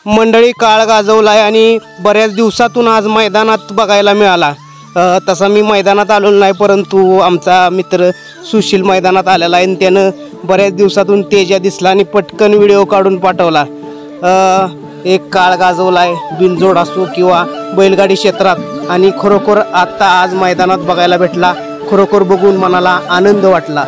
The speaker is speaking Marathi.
मंडळी काळ गाजवलाय आणि बऱ्याच दिवसातून आज मैदानात बघायला मिळाला। तसा मी मैदानात आलो नाही, परंतु आमचा मित्र सुशील मैदानात आलेला आहे आणि त्यानं बऱ्याच दिवसातून तेजा दिसला आणि पटकन व्हिडिओ काढून पाठवला। एक काळ गाजवलाय बिनजोड असो किंवा बैलगाडी क्षेत्रात आणि खरोखर आता आज मैदानात बघायला भेटला। खरोखर बघून मनाला आनंद वाटला।